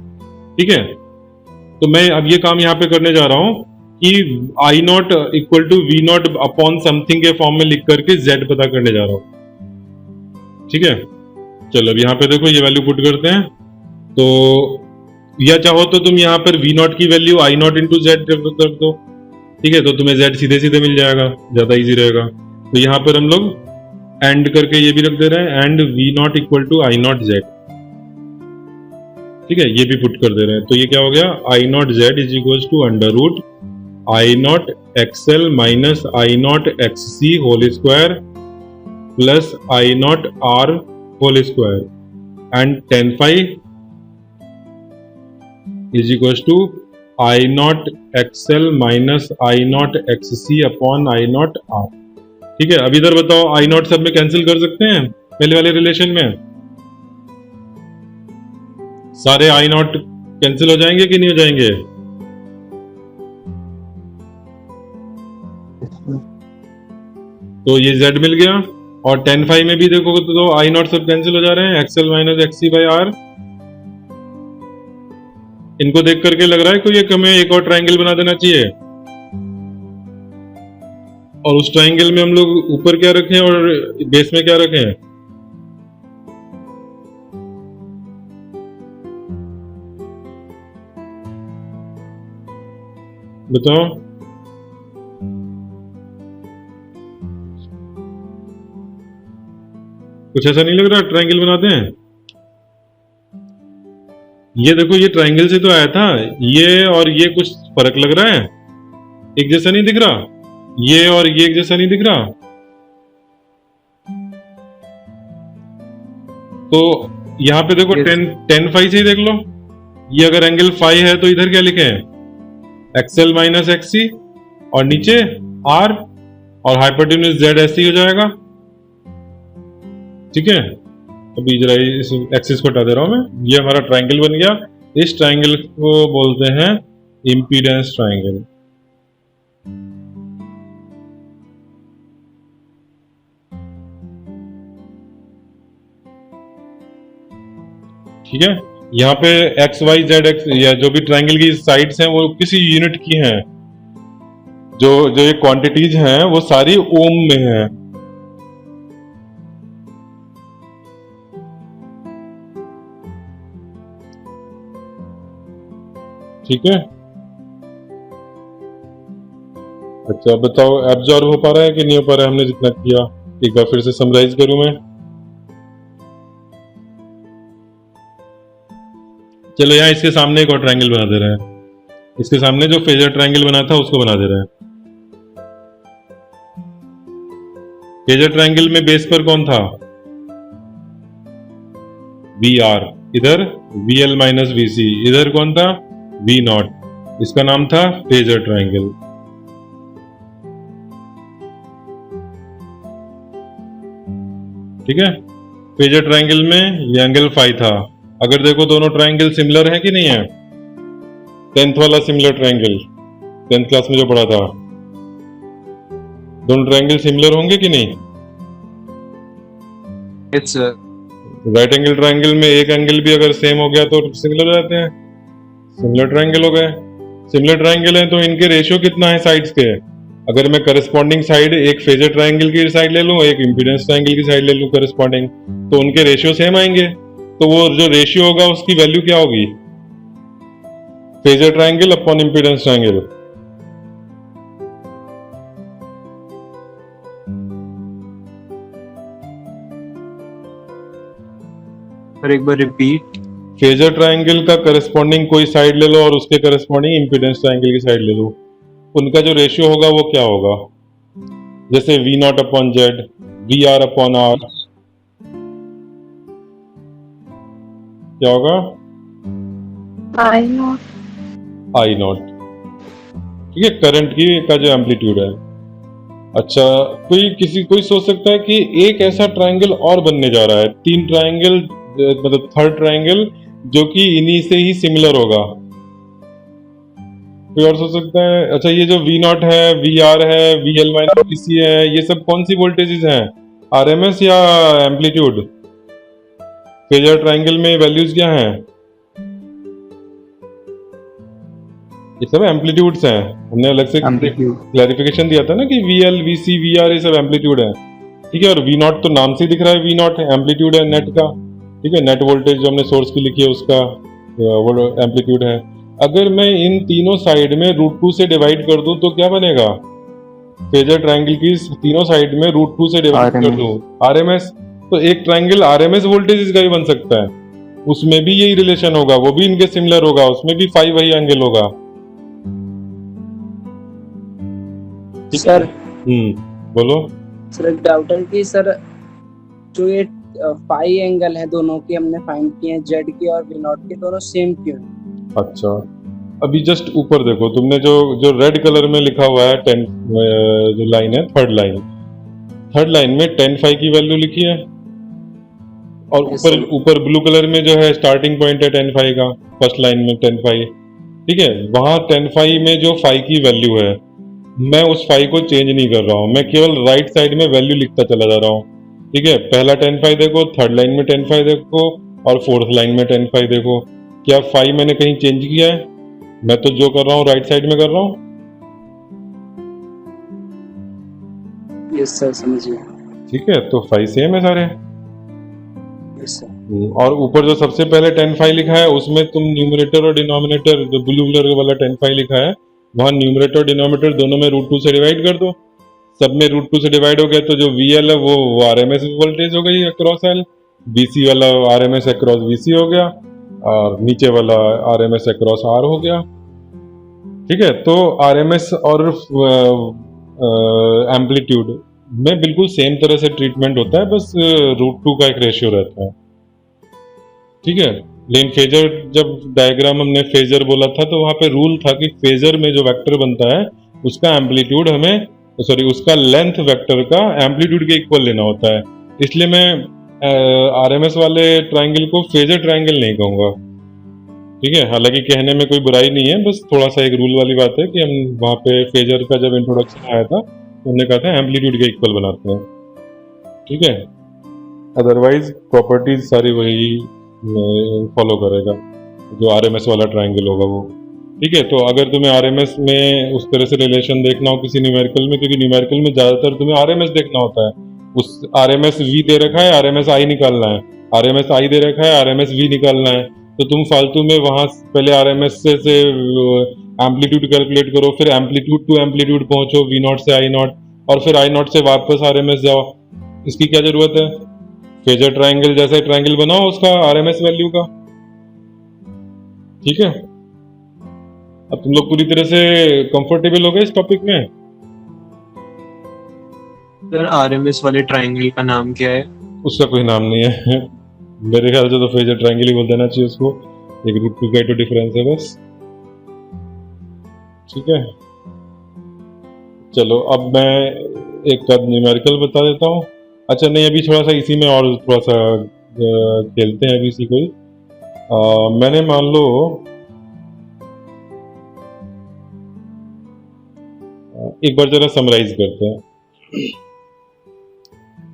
ठीक है, तो मैं अब ये काम यहाँ पे करने जा रहा हूं कि I naught equal to V naught upon something के फॉर्म में लिख करके जेड पता करने जा रहा हूं। ठीक है, चलो अब यहाँ पे देखो ये वैल्यू पुट करते हैं, तो या चाहो तो तुम यहाँ पर वी नॉट की value I not into Z कर दो। ठीक है, तो तुम्हें जेड सीधे सीधे मिल जाएगा, ज्यादा इजी रहेगा। तो यहाँ पर हम लोग एंड करके ये भी रख दे रहे हैं, and V naught equal to I naught Z. ठीक है, ये भी पुट कर दे रहे हैं, तो ये क्या हो गया, I naught Z is equal to under root I naught X L minus I naught X C whole square plus I naught R whole square and tan phi is equal to I naught X L minus I naught X C upon I naught R. ठीक है, अब इधर बताओ आई not सब में cancel कर सकते हैं पहले वाले रिलेशन में, सारे आई नॉट कैंसिल हो जाएंगे कि नहीं हो जाएंगे? तो ये z मिल गया, और 10 फाइव में भी देखोगे तो आई नॉट सब कैंसिल हो जा रहे हैं, XL minus X C by R. इनको देख करके लग रहा है कि ये हमें एक और ट्रायंगल बना देना चाहिए, और उस ट्रायंगल में हम लोग ऊपर क्या रखें और बेस में क्या रखें? बताओ। कुछ ऐसा नहीं लग रहा ट्रायंगल बनाते हैं? ये देखो, ये ट्रायंगल से तो आया था, ये और ये कुछ फर्क लग रहा है, एक जैसा नहीं दिख रहा, ये और ये एक जैसा नहीं दिख रहा। तो यहां पे देखो 10 फाइव से ही देख लो, ये अगर एंगल फाइव है तो इधर क्या लिखे हैं, एक्सएल माइनस एक्सी, और नीचे आर, और हाइपोटेन्यूज जेड ऐसे ही हो जाएगा। ठीक है, अभी जरा इस एक्सिस को हटा दे रहा हूं मैं, ये हमारा ट्रायंगल बन गया। इस ट्रायंगल को बोलते हैं इंपीडेंस ट्रायंगल। ठीक है, यहाँ पे एक्स वाई जेड एक्स या जो भी ट्रायंगल की साइड्स हैं वो किसी यूनिट की हैं, जो ये क्वांटिटीज हैं वो सारी ओम में हैं। ठीक है, अच्छा बताओ एब्जॉर्ब हो पा रहा है कि नहीं हो पा रहा है हमने जितना किया? एक बार फिर से समराइज करूं मैं। चलो यहाँ इसके सामने एक और ट्रायंगल बना दे रहे हैं, इसके सामने जो फेजर ट्रायंगल बना था उसको बना दे रहे हैं। फेजर ट्रायंगल में बेस पर कौन था? वी आर, इधर V L minus V C, इधर कौन था? V naught. इसका नाम था फेजर ट्रायंगल। ठीक है, फेजर ट्रायंगल में ये एंगल फाइव था। अगर देखो दोनों ट्रायंगल सिमिलर है कि नहीं है, 10th वाला सिमिलर ट्रायंगल 10th क्लास में जो पढ़ा था, दोनों ट्रायंगल सिमिलर होंगे कि नहीं? Yes sir. Right angle triangle में एक एंगल भी अगर सेम हो गया तो सिमिलर हो जाते हैं, सिमिलर ट्रायंगल हो गए। सिमिलर ट्रायंगल है तो इनके रेशियो कितना है साइड्स के? अगर मैं करस्पॉन्डिंग साइड एक फेजर ट्रायंगल की साइड ले लूं, एक इम्पीडेंस ट्रायंगल की साइड ले लूं करस्पॉन्डिंग, तो उनके रेशियो सेम आएंगे। तो वो जो रेशियो होगा उसकी वैल्यू क्या होगी? Phasor triangle upon impedance triangle. और एक बार रिपीट। फेजर ट्रायंगल का करस्पॉन्डिंग कोई साइड ले लो और उसके करस्पॉन्डिंग इम्पीडेंस ट्रायंगल की साइड ले लो, उनका जो रेशियो होगा वो क्या होगा? जैसे V naught upon Z, V R upon R, क्या होगा? I know. I naught. ठीक है, करंट की का जो एम्पलीट्यूड है। अच्छा, कोई सोच सकता है कि एक ऐसा ट्रायंगल और बनने जा रहा है, 3 ट्रायंगल, मतलब थर्ड ट्रायंगल जो कि इन्हीं से ही सिमिलर होगा। कोई और सोच सकता है? अच्छा, ये जो वी नॉट है, वी आर है, वी एल माइनस वी सी है, ये सब कौन सी वोल्टेजेस हैं? आरएमएस या एम्पलीट्यूड? फेजर ट्रायंगल में वैल्यूज क्या हैं? ये सब एम्पलीट्यूड्स हैं। हमने अलग से क्लैरिफिकेशन दिया था ना कि V L, V C, V R ये सब एम्पलीट्यूड है। ठीक है, और वी नॉट तो नाम से ही दिख रहा है, वी नॉट एम्पलीट्यूड है नेट का। ठीक है, नेट वोल्टेज जो हमने सोर्स की लिखी है उसका वो एम्पलीट्यूड है। अगर मैं इन तीनों साइड में √2 से डिवाइड कर दूं तो क्या बनेगा? फेजर ट्रायंगल की तीनों साइड में √2 से डिवाइड कर दूं, आरएमएस, तो एक ट्रायंगल आरएमएस वोल्टेज का भी बन सकता है। उसमें भी यही रिलेशन होगा, वो भी इनके सिमिलर होगा, उसमें भी 5 वही एंगल होगा। सर बोलो। सर एक डाउट है कि सर जो ये फाई एंगल है दोनों के हमने फाइंड किए हैं, जेड के और वी नॉट के, दोनों सेम क्यों हैं? अच्छा, अभी जस्ट ऊपर देखो, तुमने जो रेड कलर में लिखा हुआ है 10 जो लाइन है, थर्ड लाइन में 10 फाई की वैल्यू लिखी है, और ऊपर ब्लू कलर में जो है स्टार्टिंग पॉइंट है 10 फाई का, फर्स्ट लाइन में 10 फाई। ठीक है, वहां 10 फाई में जो फाई की वैल्यू है, मैं उस फाई को चेंज नहीं कर रहा हूं, मैं केवल राइट साइड में वैल्यू लिखता चला जा रहा हूं। ठीक है, पहला 10 फाई देखो, थर्ड लाइन में 10 फाई देखो, और फोर्थ लाइन में 10 फाई देखो। क्या फाई मैंने कहीं चेंज किया है? मैं तो जो कर रहा हूँ राइट साइड में कर रहा हूँ। यस सर, समझिए। ठीक है, तो फाई सेम है सारे। Yes sir. और ऊपर जो सबसे पहले 10 फाई लिखा है उसमें तुम न्यूमरेटर और डिनोमिनेटर, जो ब्लू कलर वाला 10 फाई लिखा है, वहां न्यूमरेटर और डिनोमिनेटर दोनों में √2 से डिवाइड कर दो। सब में √2 से डिवाइड हो गया तो जो VL है वो RMS वोल्टेज हो गई अक्रॉस L, BC वाला RMS अक्रॉस VC हो गया, और नीचे वाला RMS अक्रॉस R हो गया। ठीक है, तो RMS और एम्पलीट्यूड में बिल्कुल सेम तरह से ट्रीटमेंट होता है, बस √2 का एक रेशियो रहता है। ठीक है, लेकिन फेजर, जब डायग्राम हमने फेजर बोला था तो वहां पे रूल था कि फेजर में जो वेक्टर बनता है उसका एम्पलीट्यूड हमें, सॉरी, उसका लेंथ वेक्टर का एम्पलीट्यूड के इक्वल लेना होता है। इसलिए मैं आरएमएस वाले ट्रायंगल को फेजर ट्रायंगल नहीं कहूंगा। ठीक है, हालांकि कहने में कोई बुराई नहीं है, बस थोड़ा सा एक रूल वाली बात है कि हम वहां पे फेजर का जब इंट्रोडक्शन आया था तो हमने कहा था एम्पलीट्यूड के इक्वल बनाते हैं। ठीक है, अदरवाइज प्रॉपर्टीज सारी वही फॉलो करेगा जो आरएमएस वाला ट्रायंगल होगा वो। ठीक है, तो अगर तुम्हें आरएमएस में उस तरह से रिलेशन देखना हो किसी न्यूमेरिकल में, क्योंकि न्यूमेरिकल में ज्यादातर तुम्हें आरएमएस देखना होता है, उस आरएमएस वी दे रखा है, आरएमएस आई निकालना है, आरएमएस आई दे रखा है, आरएमएस वी निकालना है, तो तुम फालतू में वहां पहले आरएमएस से एम्पलीट्यूड कैलकुलेट करो, फिर एम्पलीट्यूड टू एम्पलीट्यूड पहुंचो, वी नॉट से आई नॉट, और फिर आई नॉट से वापस आरएमएस जाओ। इसकी क्या जरूरत है? फेजर ट्रायंगल जैसा ट्रायंगल बनाओ उसका आरएमएस वैल्यू का। ठीक है, अब तुम लोग पूरी तरह से कंफर्टेबल हो गए इस टॉपिक में? सर आरएमएस वाले ट्रायंगल का नाम क्या है? उसका कोई नाम नहीं है मेरे ख्याल से तो फेजर ट्रायंगल ही बोल देना चाहिए उसको, एक √2 का तो डिफरेंस है बस। ठीक है, चलो अब मैं एक न्यूमेरिकल बता देता हूँ। अच्छा नहीं, अभी थोड़ा सा इसी में और थोड़ा सा खेलते हैं अभी इसी को ही। मैंने मान लो एक बार जरा समराइज करते हैं।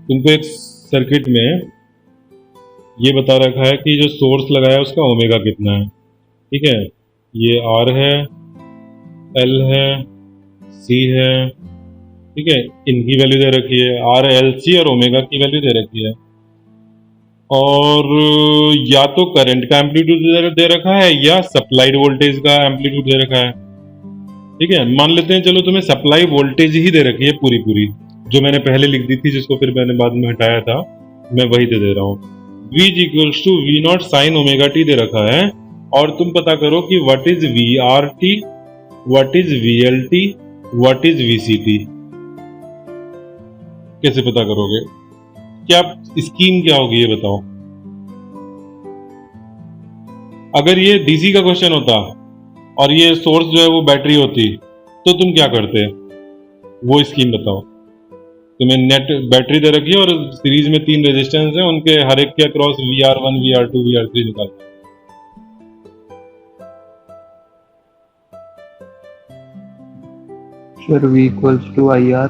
तुमको एक सर्किट में ये बता रखा है कि जो सोर्स लगाया उसका ओमेगा कितना है। ठीक है, ये R है, L है, C है, ठीक है, इनकी वैल्यू दे रखी है, आर एल सी और ओमेगा की वैल्यू दे रखी है, और या तो करंट का एम्पलीट्यूड दे रखा है या सप्लाइड वोल्टेज का एम्पलीट्यूड दे रखा है। ठीक है, मान लेते हैं चलो तुम्हें सप्लाई वोल्टेज ही दे रखी है पूरी पूरी, जो मैंने पहले लिख दी थी, जिसको फिर मैंने बाद में हटाया था, मैं वही दे रहा हूँ। V equals to V naught sine omega T दे रखा है, और तुम पता करो कि what is V R T, what is V L T, what is V C T. कैसे पता करोगे? क्या स्कीम क्या होगी ये बताओ। अगर ये डीसी का क्वेश्चन होता और ये सोर्स जो है वो बैटरी होती, तो तुम क्या करते? वो स्कीम बताओ। तुम्हें नेट बैटरी दे रखी है और सीरीज में 3 रेजिस्टेंस है, उनके हर एक के अक्रॉस VR1, VR2, VR3 निकालते हैं। Sir V equals to IR।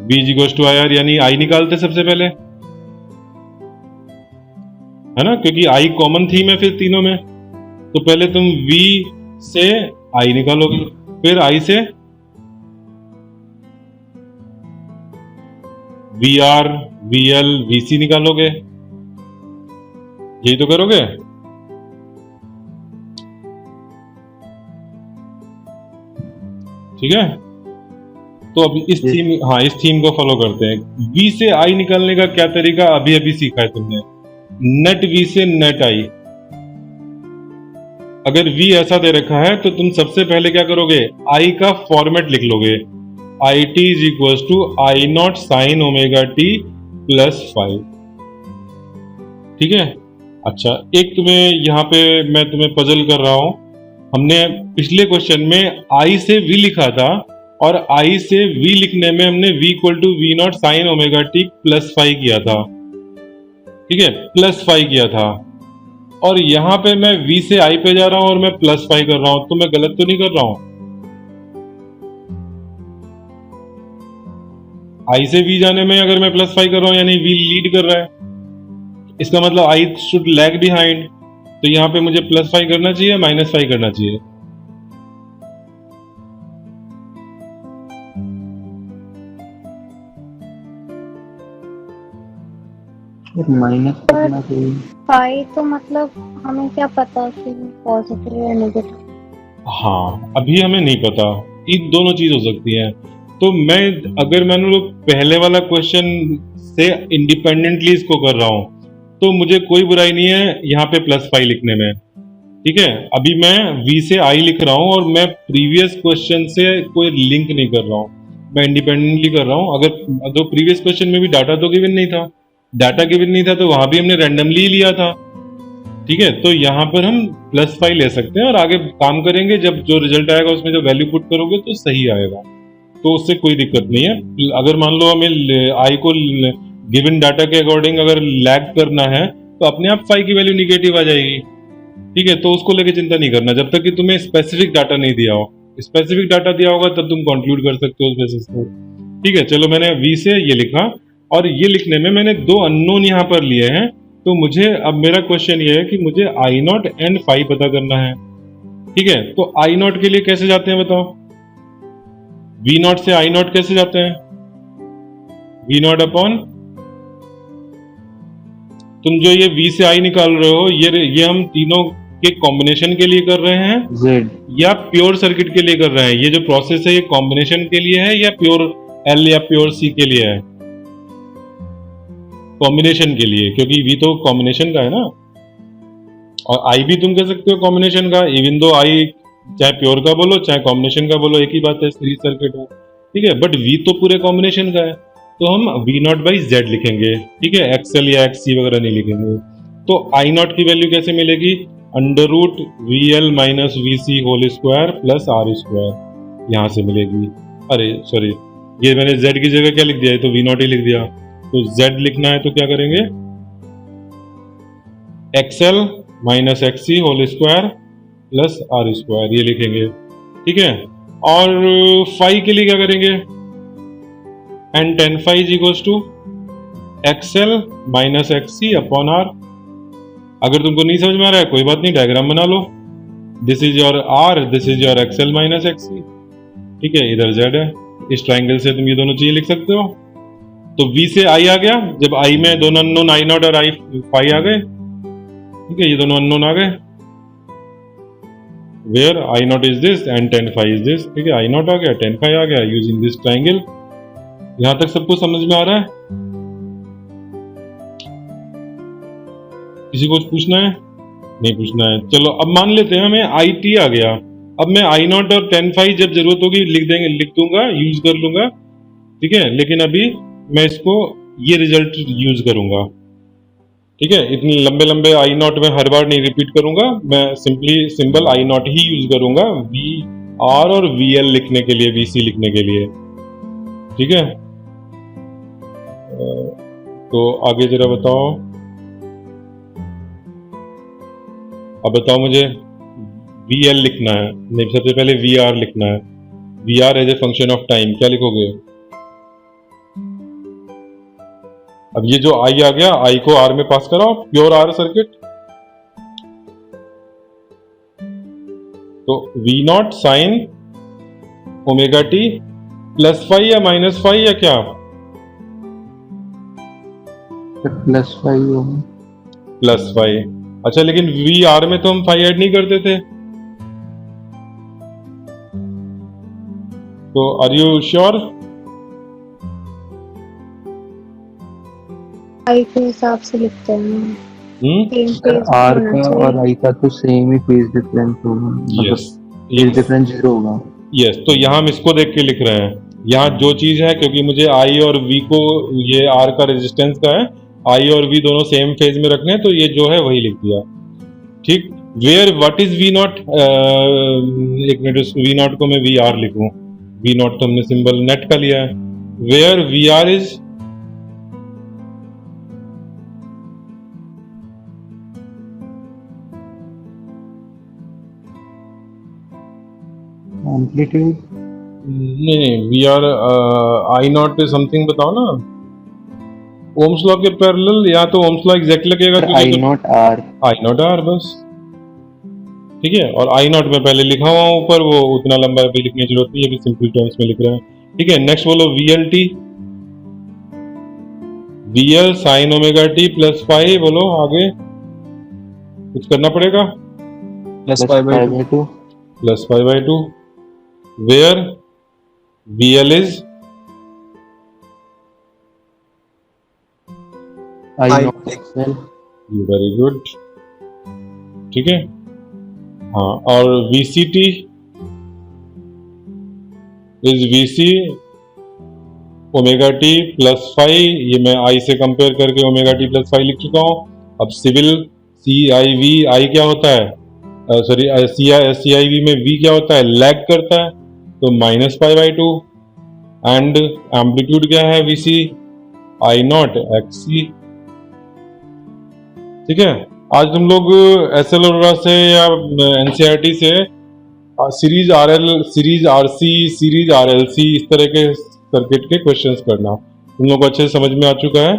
V equals to IR, यानी I निकालते सबसे पहले, है ना, क्योंकि I कॉमन थीम है फिर तीनों में। तो पहले तुम V से I निकालोगे, फिर I से VR, VL, VC निकालोगे, यही तो करोगे। ठीक है, तो अब इस थीम को फॉलो करते हैं। V से I निकालने का क्या तरीका अभी अभी सीखा है तुमने, नेट V से नेट I। अगर V ऐसा दे रखा है तो तुम सबसे पहले क्या करोगे, I का फॉर्मेट लिख लोगे, IT is equal to I naught sine omega T plus 5। ठीक है, अच्छा एक तुम्हें यहाँ पे मैं तुम्हें पजल कर रहा हूं। हमने पिछले क्वेश्चन में I से V लिखा था, और I से V लिखने में हमने V equal to V naught sine omega T plus 5 किया था। ठीक है, प्लस 5 किया था, और यहाँ पे मैं V से I पे जा रहा हूं और मैं प्लस 5 कर रहा हूं, तो मैं गलत तो नहीं कर रहा हूं? I से V जाने में अगर मैं प्लस 5 कर रहा हूं यानी V लीड कर रहा है, इसका मतलब I शुड लैग बिहाइंड। तो यहाँ पे मुझे प्लस 5 करना चाहिए, माइनस 5 करना चाहिए? माइनस करना चाहिए। 5 तो मतलब हमें क्या पता कि पॉजिटिव या नेगेटिव। हाँ, अभी हमें नहीं पता, ये दोनों चीज हो सकती है। तो मैं अगर मान लो पहले वाला क्वेश्चन से इंडिपेंडेंटली इसको कर रहा हूं, तो मुझे कोई बुराई नहीं है यहाँ पे प्लस 5 लिखने में। ठीक है, अभी मैं V से I लिख रहा हूं और मैं प्रीवियस क्वेश्चन से कोई लिंक नहीं कर रहा हूं, मैं इंडिपेंडेंटली कर रहा हूं। अगर तो प्रीवियस क्वेश्चन में भी डाटा तो गिवन नहीं था, डाटा गिवन नहीं था तो वहां भी हमने रैंडमली लिया था। ठीक है, तो यहाँ पर हम प्लस 5 ले सकते हैं और आगे काम करेंगे, जब जो रिजल्ट आएगा उसमें जो वैल्यू पुट करोगे तो सही आएगा, तो उससे कोई दिक्कत नहीं है। अगर मान लो हमें I को गिवन डाटा के अकॉर्डिंग अगर लैग करना है तो अपने आप 5 की वैल्यू निगेटिव आ जाएगी। ठीक है, तो उसको लेके चिंता नहीं करना जब तक कि तुम्हें स्पेसिफिक डाटा नहीं दिया हो। स्पेसिफिक डाटा दिया होगा तब तुम कंक्लूड कर सकते हो उस बेसिस पे। ठीक है, चलो मैंने V से ये लिखा, और ये लिखने में मैंने 2 अननोन यहाँ पर लिए हैं, तो मुझे अब मेरा क्वेश्चन ये है कि मुझे I नॉट एंड 5 पता करना है। ठीक है, तो I नॉट के लिए कैसे जाते हैं बताओ? V नॉट से I नॉट कैसे जाते हैं? V नॉट अपॉन, तुम जो ये V से I निकाल रहे हो, ये हम तीनों के कॉम्बिनेशन के लिए कर रहे हैं Z या प्योर सर्किट के लिए कर रहे हैं? ये जो प्रोसेस है ये कॉम्बिनेशन के लिए है या प्योर L या प्योर C के लिए है? कॉम्बिनेशन के लिए, क्योंकि V तो कॉम्बिनेशन का है ना, और I भी तुम कह सकते हो कॉम्बिनेशन का, इवन दो I चाहे प्योर का बोलो चाहे कॉम्बिनेशन का बोलो, एक ही बात है, सीरीज सर्किट है। ठीक है, बट V तो पूरे कॉम्बिनेशन का है, तो हम V नॉट बाई Z लिखेंगे। ठीक है, XL या XC वगैरह नहीं लिखेंगे। तो I नॉट की वैल्यू कैसे मिलेगी? Under root VL minus VC whole square plus R square, यहाँ से मिलेगी। अरे सॉरी, ये मैंने Z की जगह क्या लिख दिया है, तो V नॉट ही लिख दिया। तो Z लिखना है तो क्या करेंगे, XL minus XC whole square plus R square, ये लिखेंगे। ठीक है, और फाई के लिए क्या करेंगे, and tan phi is equals to XL minus XC upon R। अगर तुमको नहीं समझ में आ रहा है कोई बात नहीं, डायग्राम बना लो। This is your R, this is your XL minus XC। ठीक है, इधर Z है। इस ट्राइंगल से तुम ये दोनों चीजें लिख सकते हो। तो V से I आ गया, जब I में दोनों अननोन I नॉट और I फाई आ गए, ठीक है, ये दोनों अननोन आ गए, where I naught is this and tan phi is this, ठीक है, I नॉट आ गया, tan phi आ गया, यूजिंग दिस ट्राइंगल। यहां तक सबको समझ में आ रहा है? किसी को कुछ पूछना है? नहीं पूछना है। चलो अब मान लेते हैं हमें IT आ गया। अब मैं I नॉट और tan phi जब जरूरत होगी लिख दूंगा, यूज कर लूंगा, ठीक है, लेकिन अभी मैं इसको ये रिजल्ट यूज करूंगा, ठीक है। इतने लंबे लंबे I नॉट में हर बार नहीं रिपीट करूंगा, मैं simply symbol I not he use करूंगा VR और VL लिखने के लिए, VC लिखने के लिए, ठीक है। तो आगे जरा बताओ, अब बताओ मुझे VL लिखना है, नहीं सबसे पहले VR लिखना है। VR as a function of time, क्या लिखोगे? अब ये जो I आ गया, I को R में पास कराओ, प्योर R सर्किट। तो V naught sine omega T plus phi या माइनस फाई या क्या? प्लस 5 होगा। Plus phi. अच्छा, लेकिन VR में तो हम फाई ऐड नहीं करते थे, तो आर यू श्योर? आई के हिसाब से लिखते हैं, सेम सर पेज आर होना का और चाहिए। आई का तो सेम ही फेज डिफरेंस होगा, मतलब यस फेज डिफरेंस 0 होगा। यस, तो यहाँ हम इसको देख के लिख रहे हैं। यहाँ जो चीज है, क्योंकि मुझे I और V को, ये R का रेजिस्टेंस का है, I और V दोनों सेम फेज में रखने हैं, तो ये जो है वही लिख दिया, ठीक। Where what is V naught, एक मिनट, उस V नॉट को मैं VR लिखूं। V नॉट तो हमने सिंबल नेट का लिया है। वेयर VR इज एम्पलीट्यूड नहीं, VR I नॉट समथिंग बताओ ना, ओम्स लॉ के पैरेलल, या तो ओम्स लॉ एग्जैक्ट लगेगा I naught R, I naught R बस, ठीक है। और I नॉट में पहले लिखा हुआ हूं ऊपर, वो उतना लंबा भी लिखने की जरूरत नहीं है, अभी सिंपल टर्म्स में लिख रहे हैं, ठीक है। नेक्स्ट बोलो VLT, VL sine omega T plus phi, बोलो आगे कुछ करना पड़ेगा, plus 5/2 plus 5/2। Where VL is I naught XL. Very good, ठीक है। हाँ, और VCT is VC omega T plus phi, ये मैं I से कंपेयर करके ओमेगा टी प्लस फाई लिख चुका हूँ। अब सिविल CIV, I क्या होता है, सॉरी CIV में V क्या होता है, लैग करता है, तो -π/2, एंड एम्पलीट्यूड क्या है VC, I नॉट XC, ठीक है। आज तुम लोग SL से या NCERT से series RL, series RC, series RLC, इस तरह के सर्किट के क्वेश्चंस करना तुम लोग को अच्छे से समझ में आ चुका है,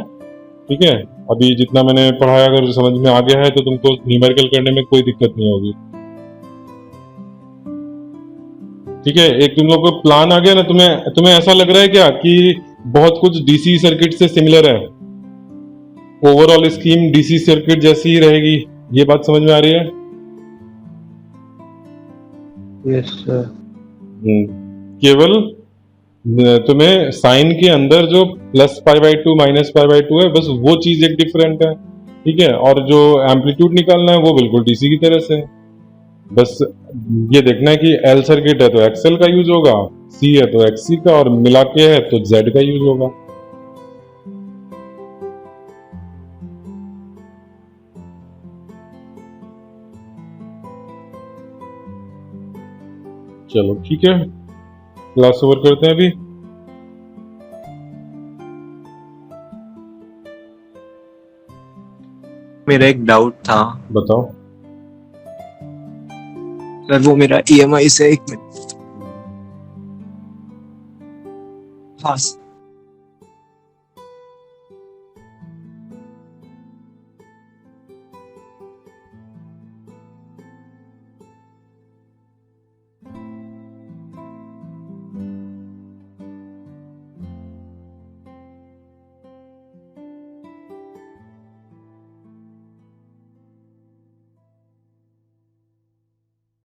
ठीक है। अभी जितना मैंने पढ़ाया अगर समझ में आ गया है तो तुमको न्यूमेरिकल करने में कोई दिक्कत नहीं होगी, ठीक है। एक तुम लोग को प्लान आ गया ना, तुम्हें ऐसा लग रहा है क्या कि बहुत कुछ DC सर्किट से सिमिलर है, ओवरऑल स्कीम DC सर्किट जैसी ही रहेगी, ये बात समझ में आ रही है? Yes sir. केवल तुम्हें साइन के अंदर जो +π/2 -π/2 है, बस वो चीज एक डिफरेंट है, ठीक है। और जो एम्पलीट्यूड निकालना है वो बिल्कुल DC की तरह से है। बस ये देखना है कि L सर्किट है तो XL का यूज होगा, C है तो XC का, और मिला के है तो Z का यूज होगा। चलो ठीक है, क्लास ओवर करते हैं अभी। मेरा एक डाउट था बताओ। सर, वो मेरा EMI से एक मिनट। हाँ